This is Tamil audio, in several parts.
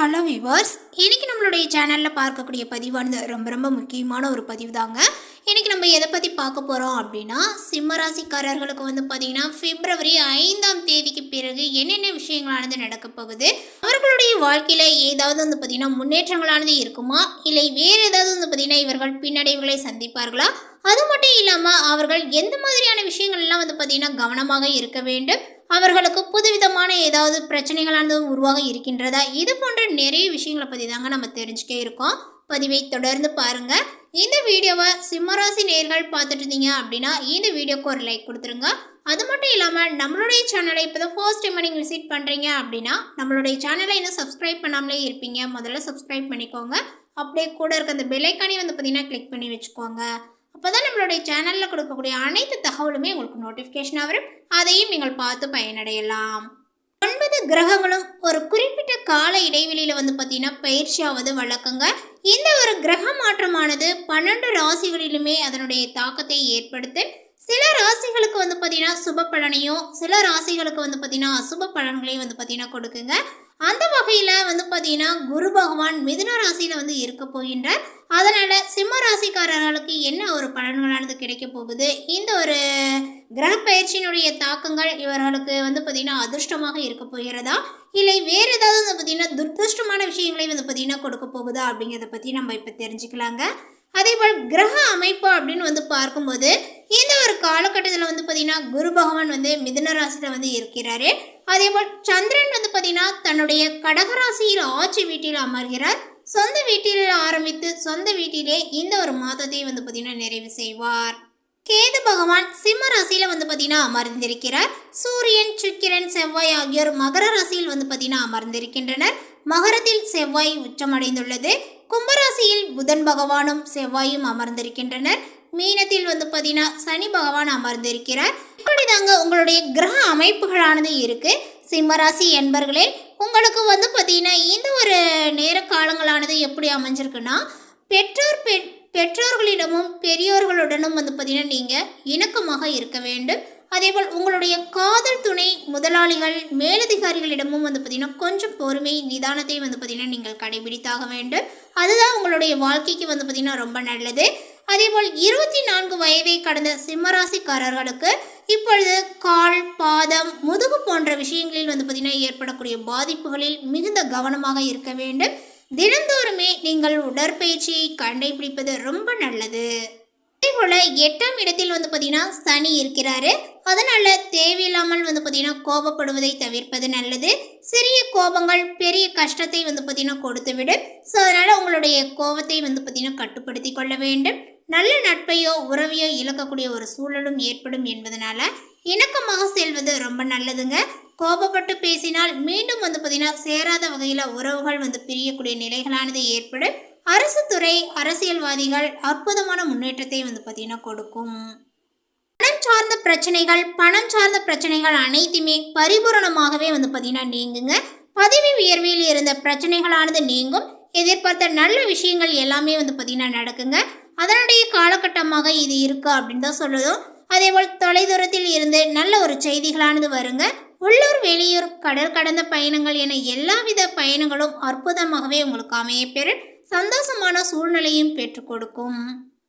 ஹலோ விவர்ஸ், இன்றைக்கி நம்மளுடைய சேனலில் பார்க்கக்கூடிய பதிவானது ரொம்ப முக்கியமான ஒரு பதிவு தாங்க. இன்றைக்கி நம்ம எதை பற்றி பார்க்க போகிறோம் அப்படின்னா, சிம்மராசிக்காரர்களுக்கு பார்த்திங்கன்னா பிப்ரவரி 5ஆம் தேதிக்கு பிறகு என்னென்ன விஷயங்களானது நடக்க போகுது, அவர்களுடைய வாழ்க்கையில் ஏதாவது பார்த்திங்கன்னா முன்னேற்றங்களானது இருக்குமா, இல்லை வேறு ஏதாவது பார்த்திங்கன்னா இவர்கள் பின்னடைவுகளை சந்திப்பார்களா, அது மட்டும் இல்லாமல் அவர்கள் எந்த மாதிரியான விஷயங்கள்லாம் பார்த்திங்கன்னா கவனமாக இருக்க வேண்டும், அவர்களுக்கு புதுவிதமான ஏதாவது பிரச்சனைகளானது உருவாக இருக்கின்றதா, இது போன்ற நிறைய விஷயங்களை பற்றி தாங்க நம்ம தெரிஞ்சுக்க இருக்கோம். பதிவை தொடர்ந்து பாருங்க. இந்த வீடியோவை சிம்மராசி நேயர்கள் பார்த்துட்டு இருந்தீங்க அப்படின்னா இந்த வீடியோக்கு ஒரு லைக் கொடுத்துருங்க. அது மட்டும் இல்லாமல் நம்மளுடைய சேனலை இப்போ தான் ஃபர்ஸ்ட் டைம் நீங்கள் விசிட் பண்ணுறீங்க அப்படின்னா நம்மளுடைய சேனலை இன்னும் சப்ஸ்கிரைப் பண்ணாமலே இருப்பீங்க, முதல்ல சப்ஸ்கிரைப் பண்ணிக்கோங்க. அப்படியே கூட இருக்க அந்த பெல்லைக்கானே பார்த்தீங்கன்னா கிளிக் பண்ணி வச்சுக்கோங்க. அப்போ தான் நம்மளுடைய சேனலில் கொடுக்கக்கூடிய அனைத்து தகவலுமே உங்களுக்கு நோட்டிஃபிகேஷனாக வரும், அதையும் நீங்கள் பார்த்து பயனடையலாம். 9 கிரகங்களும் ஒரு குறிப்பிட்ட கால இடைவெளியில் பார்த்தீங்கன்னா பயிற்சியாவது வழக்கங்க. இந்த ஒரு கிரக மாற்றமானது 12 ராசிகளிலுமே அதனுடைய தாக்கத்தை ஏற்படுத்து. சில ராசிகளுக்கு பார்த்தீங்கன்னா சுப பலனையும், சில ராசிகளுக்கு பார்த்தீங்கன்னா அசுப பலன்களையும் பார்த்தீங்கன்னா கொடுக்குங்க. அந்த வகையில் பார்த்தீங்கன்னா குரு பகவான் மிதுன ராசியில் இருக்க போகின்றார். அதனால் சிம்ம ராசிக்காரர்களுக்கு என்ன ஒரு பலன்களானது கிடைக்க போகுது, இந்த ஒரு கிரக பயிற்சியினுடைய தாக்கங்கள் இவர்களுக்கு பார்த்தீங்கன்னா அதிர்ஷ்டமாக இருக்க போகிறதா, இல்லை வேறு ஏதாவது பார்த்தீங்கன்னா துர்திருஷ்டமான விஷயங்களை பார்த்தீங்கன்னா கொடுக்க போகுதா அப்படிங்கிறத பற்றி நம்ம இப்போ தெரிஞ்சுக்கலாங்க. அதேபோல் கிரக அமைப்பு அப்படின்னு பார்க்கும்போது இந்த ஒரு காலகட்டத்தில் பார்த்தீங்கன்னா குரு பகவான் மிதுன ராசியில் இருக்கிறாரு. அதேபோல் சந்திரன் பார்த்தீங்கன்னா தன்னுடைய கடகராசியில் ஆட்சி வீட்டில் அமர்கிறார். சொந்த வீட்டில் ஆரம்பித்து சொந்த வீட்டிலே இந்த ஒரு மாதத்தை பார்த்தீங்கன்னா நிறைவு செய்வார். கேது பகவான் சிம்ம ராசியில் பார்த்தீங்கன்னா அமர்ந்திருக்கிறார். சூரியன், சுக்கிரன், செவ்வாய் ஆகியோர் மகர ராசியில் பார்த்தீங்கன்னா அமர்ந்திருக்கின்றனர். மகரத்தில் செவ்வாய் உச்சமடைந்துள்ளது. கும்பராசியில் புதன் பகவானும் செவ்வாயும் அமர்ந்திருக்கின்றனர். மீனத்தில் பார்த்தீங்கன்னா சனி பகவான் அமர்ந்திருக்கிறார். இப்படி தாங்க உங்களுடைய கிரக அமைப்புகளானது இருக்கு. சிம்மராசி என்பர்களே, உங்களுக்கு பார்த்தீங்கன்னா இந்த ஒரு நேர காலங்களானது எப்படி அமைஞ்சிருக்குன்னா, பெற்றோர்களிடமும் பெரியோர்களுடனும் பார்த்தீங்கன்னா நீங்கள் இணக்கமாக இருக்க வேண்டும். அதேபோல் உங்களுடைய காதல் துணை, முதலாளிகள், மேலதிகாரிகளிடமும் பார்த்தீங்கன்னா கொஞ்சம் பொறுமை, நிதானத்தை பார்த்தீங்கன்னா நீங்கள் கடைபிடித்தாக வேண்டும். அதுதான் உங்களுடைய வாழ்க்கைக்கு பார்த்தீங்கன்னா ரொம்ப நல்லது. அதேபோல் 24 வயதை கடந்த சிம்மராசிக்காரர்களுக்கு இப்பொழுது கால், பாதம், முதுகு போன்ற விஷயங்களில் பார்த்தீங்கன்னா ஏற்படக்கூடிய பாதிப்புகளில் மிகுந்த கவனமாக இருக்க வேண்டும். தினந்தோறுமே நீங்கள் உடற்பயிற்சியை கடைபிடிப்பது ரொம்ப நல்லது. அதேபோல் 8ஆம் இடத்தில் பார்த்தீங்கன்னா சனி இருக்கிறாரு. அதனால் தேவையில்லாமல் பார்த்தீங்கன்னா கோபப்படுவதை தவிர்ப்பது நல்லது. சிறிய கோபங்கள் பெரிய கஷ்டத்தை பார்த்தீங்கன்னா கொடுத்துவிடும். ஸோ அதனால் உங்களுடைய கோபத்தை பார்த்தீங்கன்னா கட்டுப்படுத்தி கொள்ள வேண்டும். நல்ல நட்பையோ உறவையோ இழக்கக்கூடிய ஒரு சூழலும் ஏற்படும் என்பதனால இணக்கமாக செல்வது ரொம்ப நல்லதுங்க. கோபப்பட்டு பேசினால் மீண்டும் பார்த்தீங்கன்னா சேராத வகையில் உறவுகள் பிரியக்கூடிய நிலைகளானது ஏற்படும். அரசு துறை, அரசியல்வாதிகள் அற்புதமான முன்னேற்றத்தை பார்த்தீங்கன்னா கொடுக்கும். பணம் சார்ந்த பிரச்சனைகள் அனைத்துமே பரிபூரணமாகவே பார்த்தீங்கன்னா நீங்குங்க. பதவி உயர்வில் இருந்த பிரச்சனைகளானது நீங்கும். எதிர்பார்த்த நல்ல விஷயங்கள் எல்லாமே பார்த்தீங்கன்னா நடக்குங்க. அதனுடைய காலகட்டமாக இது இருக்கு அப்படின்னு தான் சொல்லுதோம். அதேபோல் தொலைதூரத்தில் இருந்து நல்ல ஒரு செய்திகளானது வருங்க. உள்ளூர், வெளியூர், கடல் கடந்த பயணங்கள் என எல்லாவித பயணங்களும் அற்புதமாகவே உங்களுக்கு அமையப்பெறும். சந்தோஷமான சூழ்நிலையும் பெற்றுக் கொடுக்கும்.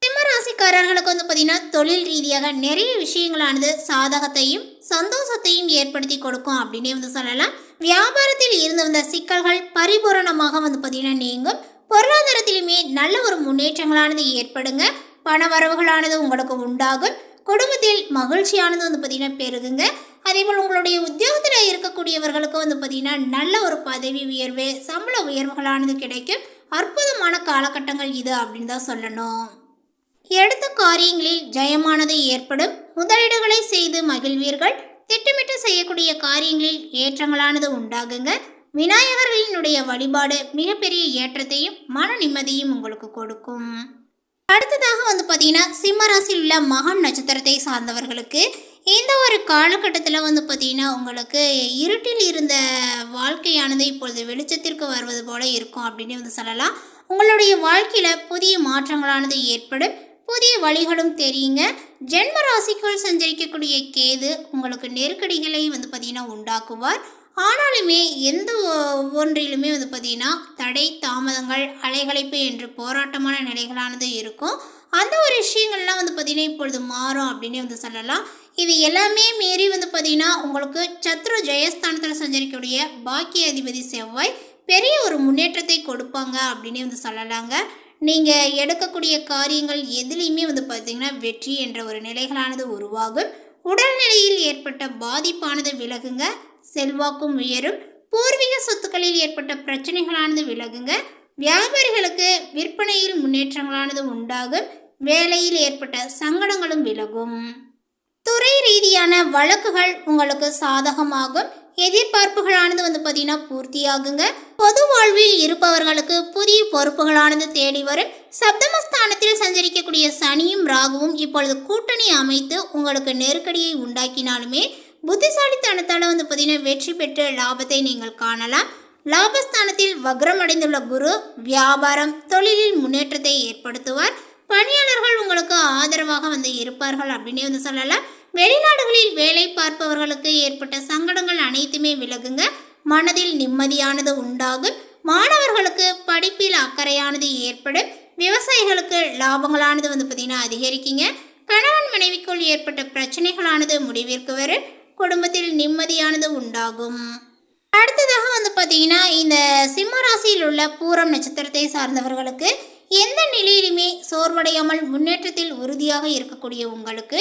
சிம்மராசிக்காரர்களுக்கு பார்த்தீங்கன்னா தொழில் ரீதியாக நிறைய விஷயங்களானது சாதகத்தையும் சந்தோஷத்தையும் ஏற்படுத்தி கொடுக்கும் அப்படின்னே சொல்லலாம். வியாபாரத்தில் இருந்து வந்த சிக்கல்கள் பரிபூரணமாக பார்த்தீங்கன்னா நீங்கும். பொருளாதாரத்திலுமே நல்ல ஒரு முன்னேற்றங்களானது ஏற்படுங்க. பண வரவுகளானது உங்களுக்கு உண்டாகும். குடும்பத்தில் மகிழ்ச்சியானது பார்த்தீங்கன்னா பெருகுங்க. அதேபோல் உங்களுடைய உத்தியோகத்தில் இருக்கக்கூடியவர்களுக்கு பார்த்தீங்கன்னா நல்ல ஒரு பதவி உயர்வு, சம்பள உயர்வுகளானது கிடைக்கும். அற்புதமான காலகட்டங்கள் இது அப்படின்னு தான் சொல்லணும். எடுத்த காரியங்களில் ஜெயமானது ஏற்படும். முதலீடுகளை செய்து மகிழ்வீர்கள். திட்டமிட்டு செய்யக்கூடிய காரியங்களில் ஏற்றங்களானது உண்டாகுங்க. விநாயகர்களினுடைய வழிபாடு மிகப்பெரிய ஏற்றத்தையும் மன நிம்மதியும் உங்களுக்கு கொடுக்கும். அடுத்ததாக பார்த்தீங்கன்னா சிம்மராசியில் உள்ள மகம் நட்சத்திரத்தை சார்ந்தவர்களுக்கு இந்த ஒரு காலகட்டத்தில் பார்த்தீங்கன்னா உங்களுக்கு இருட்டில் இருந்த வாழ்க்கையானது இப்பொழுது வெளிச்சத்திற்கு வருவது போல இருக்கும் அப்படின்னு சொல்லலாம். உங்களுடைய வாழ்க்கையில் புதிய மாற்றங்களானது ஏற்படும். புதிய வழிகளும் தெரியுங்க. ஜென்ம ராசிக்குள் சஞ்சரிக்கக்கூடிய கேது உங்களுக்கு நெருக்கடிகளை பார்த்தீங்கன்னா உண்டாக்குவார். ஆனாலுமே எந்த ஒன்றிலுமே வந்து பார்த்திங்கன்னா தடை தாமதங்கள் அலைகளைப்பு என்று போராட்டமான நிலைகளானது இருக்கும். அந்த ஒரு விஷயங்கள்லாம் வந்து பார்த்திங்கன்னா இப்பொழுது மாறும் அப்படின்னே வந்து சொல்லலாம். இது எல்லாமே மீறி வந்து பார்த்திங்கன்னா உங்களுக்கு சத்ரு ஜெயஸ்தானத்தில் சஞ்சரிக்கக்கூடிய பாக்கிய அதிபதி செவ்வாய் பெரிய ஒரு முன்னேற்றத்தை கொடுப்பாங்க அப்படின்னே வந்து சொல்லலாங்க. நீங்கள் எடுக்கக்கூடிய காரியங்கள் எதுலேயுமே வந்து பார்த்திங்கன்னா வெற்றி என்ற ஒரு நிலைகளானது உருவாகும். உடல்நிலையில் ஏற்பட்ட பாதிப்பானது விலகுங்க, செல்வாக்கும் உயரும். பூர்வீக சொத்துக்களில் ஏற்பட்ட பிரச்சனைகளானது விலகுங்க. வியாபாரிகளுக்கு விற்பனையில் முன்னேற்றங்களானது உண்டாகும். வேலையில் ஏற்பட்ட சங்கடங்களும் விலகும். துறை ரீதியான வழக்குகள் உங்களுக்கு சாதகமாகும். எதிர்பார்ப்புகளானது வந்து பார்த்தீங்கன்னா பூர்த்தியாகுங்க. பொது வாழ்வில் இருப்பவர்களுக்கு புதிய பொறுப்புகளானது தேடி வரும். சப்தமஸ்தானத்தில் சஞ்சரிக்கக்கூடிய சனியும் ராகுவும் இப்பொழுது கூட்டணி அமைத்து உங்களுக்கு நெருக்கடியை உண்டாக்கினாலுமே புத்திசாலித்தனத்தால் வந்து பார்த்தீங்கன்னா வெற்றி பெற்று லாபத்தை நீங்கள் காணலாம். லாபஸ்தானத்தில் வக்ரம் அடைந்துள்ள குரு வியாபாரம் தொழிலில் முன்னேற்றத்தை ஏற்படுத்துவார். பணியாளர்கள் உங்களுக்கு ஆதரவாக வந்து இருப்பார்கள் அப்படின்னே வந்து சொல்லலாம். வெளிநாடுகளில் வேலை பார்ப்பவர்களுக்கு ஏற்பட்ட சங்கடங்கள் அனைத்துமே விலகுங்க. மனதில் நிம்மதியானது உண்டாகும். மாணவர்களுக்கு படிப்பில் அக்கறையானது ஏற்படும். விவசாயிகளுக்கு லாபங்களானது வந்து பார்த்திங்கன்னா அதிகரிக்குங்க. கணவன் மனைவிக்குள் ஏற்பட்ட பிரச்சனைகளானது முடிவிற்கு வரும். குடும்பத்தில் நிம்மதியானது உண்டாகும். அடுத்ததாக வந்து பார்த்திங்கன்னா இந்த சிம்ம ராசியில் உள்ள பூரம் நட்சத்திரத்தை சார்ந்தவர்களுக்கு எந்த நிலையிலுமே சோர்வடையாமல் முன்னேற்றத்தில் உறுதியாக இருக்கக்கூடிய உங்களுக்கு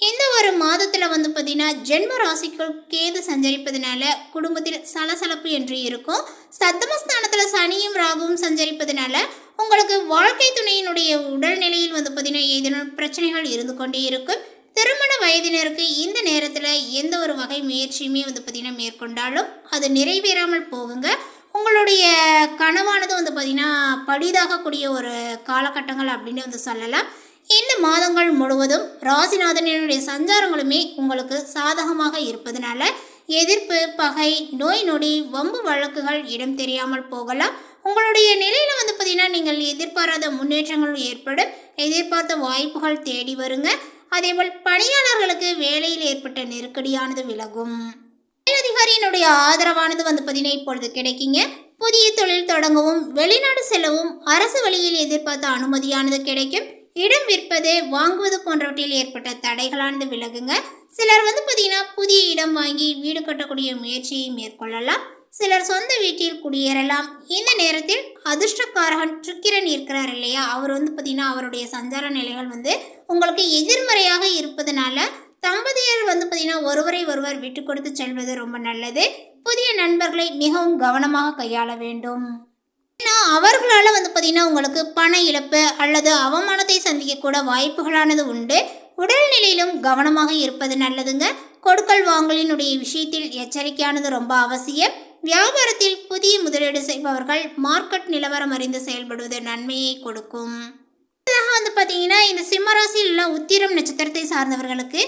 இந்த ஒரு மாதத்தில் வந்து பார்த்திங்கன்னா ஜென்ம ராசிக்குள் கேது சஞ்சரிப்பதனால குடும்பத்தில் சலசலப்பு என்று இருக்கும். சப்தமஸ்தானத்தில் சனியும் ராகுவும் சஞ்சரிப்பதனால உங்களுக்கு வாழ்க்கை துணையினுடைய உடல்நிலையில் வந்து பார்த்திங்கன்னா ஏதேனும் பிரச்சனைகள் இருந்து கொண்டே இருக்கும். திருமண வயதினருக்கு இந்த நேரத்தில் எந்த ஒரு வகை முயற்சியுமே வந்து பார்த்திங்கன்னா மேற்கொண்டாலும் அது நிறைவேறாமல் போகுங்க. உங்களுடைய கனவானது வந்து பார்த்திங்கன்னா பலிதாகக்கூடிய ஒரு காலகட்டங்கள் அப்படின்னு வந்து சொல்லலாம். இந்த மாதங்கள் முழுவதும் ராசிநாதனுடைய சஞ்சாரங்களுமே உங்களுக்கு சாதகமாக இருப்பதனால எதிர்ப்பு, பகை, நோய் நொடி, வம்பு வழக்குகள் இடம் தெரியாமல் போகலாம். உங்களுடைய நிலையில் வந்து பார்த்திங்கன்னா நீங்கள் எதிர்பாராத முன்னேற்றங்கள் ஏற்படும். எதிர்பார்த்த வாய்ப்புகள் தேடி வருங்க. அதேபோல் பணியாளர்களுக்கு வேலையில் ஏற்பட்ட நெருக்கடியானது விலகும். மேலதிகாரியினுடைய ஆதரவானது வந்து பார்த்தீங்கன்னா இப்பொழுது கிடைக்குங்க. புதிய தொழில் தொடங்கவும் வெளிநாடு செல்லவும் அரசு வழியில் எதிர்பார்த்த அனுமதியானது கிடைக்கும். இடம் விற்பது, வாங்குவது போன்றவற்றில் ஏற்பட்ட தடைகளானது விலகுங்க. சிலர் வந்து பார்த்தீங்கன்னா புதிய இடம் வாங்கி வீடு கட்டக்கூடிய முயற்சியை மேற்கொள்ளலாம். சிலர் சொந்த வீட்டில் குடியேறலாம். இந்த நேரத்தில் அதிர்ஷ்டக்காரகன் சுக்கிரன் இருக்கிறார் இல்லையா, அவர் வந்து பார்த்தீங்கன்னா அவருடைய சஞ்சார நிலைகள் வந்து உங்களுக்கு எதிர்மறையாக இருப்பதனால தம்பதியர் வந்து பார்த்தீங்கன்னா ஒருவரை ஒருவர் விட்டு கொடுத்து செல்வது ரொம்ப நல்லது. புதிய நண்பர்களை மிகவும் கவனமாக கையாள வேண்டும். ஏன்னா அவர்களால் வந்து பார்த்தீங்கன்னா உங்களுக்கு பண இழப்பு அல்லது அவமானத்தை சந்திக்கக்கூட வாய்ப்புகளானது உண்டு. உடல்நிலையிலும் கவனமாக இருப்பது நல்லதுங்க. கொடுக்கல் வாங்கலினுடைய விஷயத்தில் எச்சரிக்கையானது ரொம்ப அவசியம். வியாபாரத்தில் புதிய முதலீடு செய்பவர்கள் மார்க்கெட் நிலவரம் அறிந்து செயல்படுவது நன்மையை கொடுக்கும். வந்து பார்த்தீங்கன்னா இந்த சிம்மராசியில் உள்ள உத்திரம் நட்சத்திரத்தை சார்ந்தவர்களுக்கு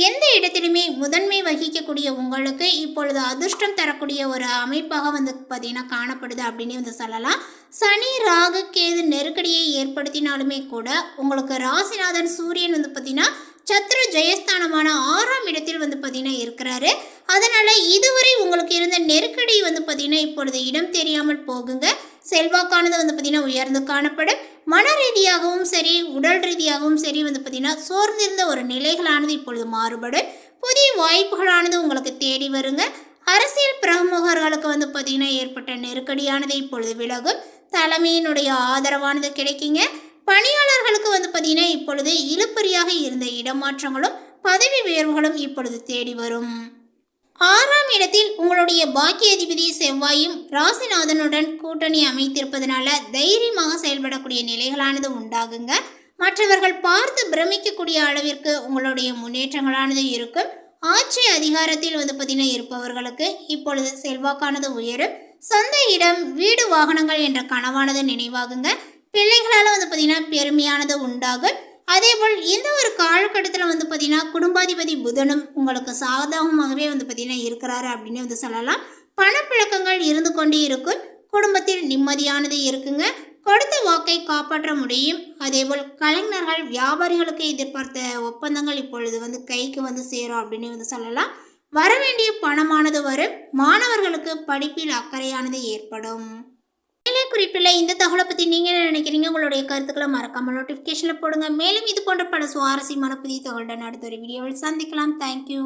எந்த இடத்திலுமே முதன்மை வகிக்கக்கூடிய உங்களுக்கு இப்பொழுது அதிர்ஷ்டம் தரக்கூடிய ஒரு அமைப்பாக வந்து பார்த்தீங்கன்னா காணப்படுது அப்படின்னு வந்து சொல்லலாம். சனி ராகு கேது நெருக்கடியை ஏற்படுத்தினாலுமே கூட உங்களுக்கு ராசிநாதன் சூரியன் வந்து பார்த்தீங்கன்னா சத்ரு ஜெயஸ்தானமான 6ஆம் இடத்தில் வந்து பார்த்தீங்கன்னா இருக்கிறாரு. அதனால் இதுவரை உங்களுக்கு இருந்த நெருக்கடி வந்து பார்த்தீங்கன்னா இப்பொழுது இடம் தெரியாமல் போகுங்க. செல்வாக்கானது வந்து பார்த்தீங்கன்னா உயர்ந்து காணப்படும். மன ரீதியாகவும் சரி உடல் ரீதியாகவும் சரி வந்து பார்த்தீங்கன்னா சோர்ந்திருந்த ஒரு நிலைகளானது இப்பொழுது மாறுபடும். புதிய வாய்ப்புகளானது உங்களுக்கு தேடி வருங்க. அரசியல் பிரமுகர்களுக்கு வந்து பார்த்தீங்கன்னா ஏற்பட்ட நெருக்கடியானது இப்பொழுது விலகும். தலைமையினுடைய ஆதரவானது கிடைக்குங்க. பணியாளர்களுக்கு வந்து பார்த்தீங்கன்னா இப்பொழுது இழுபறியாக இருந்த இடமாற்றங்களும் பதவி உயர்வுகளும் இப்பொழுது தேடி வரும். 6ஆம் இடத்தில் உங்களுடைய பாக்கிய அதிபதி செவ்வாயும் ராசிநாதனுடன் கூட்டணி அமைத்திருப்பதனால தைரியமாக செயல்படக்கூடிய நிலைகளானது உண்டாகுங்க. மற்றவர்கள் பார்த்து பிரமிக்கக்கூடிய அளவிற்கு உங்களுடைய முன்னேற்றங்களானது இருக்கும். ஆட்சி அதிகாரத்தில் வந்து பார்த்தீங்கன்னா இருப்பவர்களுக்கு இப்பொழுது செல்வாக்கானது உயரும். சொந்த இடம், வீடு, வாகனங்கள் என்ற கனவானது நினைவாகுங்க. பிள்ளைகளால் வந்து பார்த்தீங்கன்னா பெருமையானது உண்டாகும். அதேபோல் இந்த ஒரு காலகட்டத்தில் வந்து பார்த்தீங்கன்னா குடும்பாதிபதி புதனும் உங்களுக்கு சாதகமாகவே வந்து பார்த்தீங்கன்னா இருக்கிறாரு அப்படின்னு வந்து சொல்லலாம். பணப்புழக்கங்கள் இருந்து கொண்டே இருக்கும். குடும்பத்தில் நிம்மதியானது இருக்குங்க. கொடுத்த வாக்கை காப்பாற்ற முடியும். அதேபோல் கலைஞர்கள், வியாபாரிகளுக்கு எதிர்பார்த்த ஒப்பந்தங்கள் இப்பொழுது வந்து கைக்கு வந்து சேரும் அப்படின்னு வந்து சொல்லலாம். வர வேண்டிய பணமானது வரும். மாணவர்களுக்கு படிப்பில் அக்கறையானது ஏற்படும். மேலே குறிப்பிட்ட இந்த தகவலை பற்றி நீங்கள் என்ன நினைக்கிறீங்க? உங்களுடைய கருத்துக்களை மறக்காமல் நோட்டிஃபிகேஷனில் போடுங்க. மேலும் இது போன்ற பல சுவாரஸ்யமான புதிய தகவலுடன் அடுத்த ஒரு வீடியோவில் சந்திக்கலாம். தேங்க்யூ.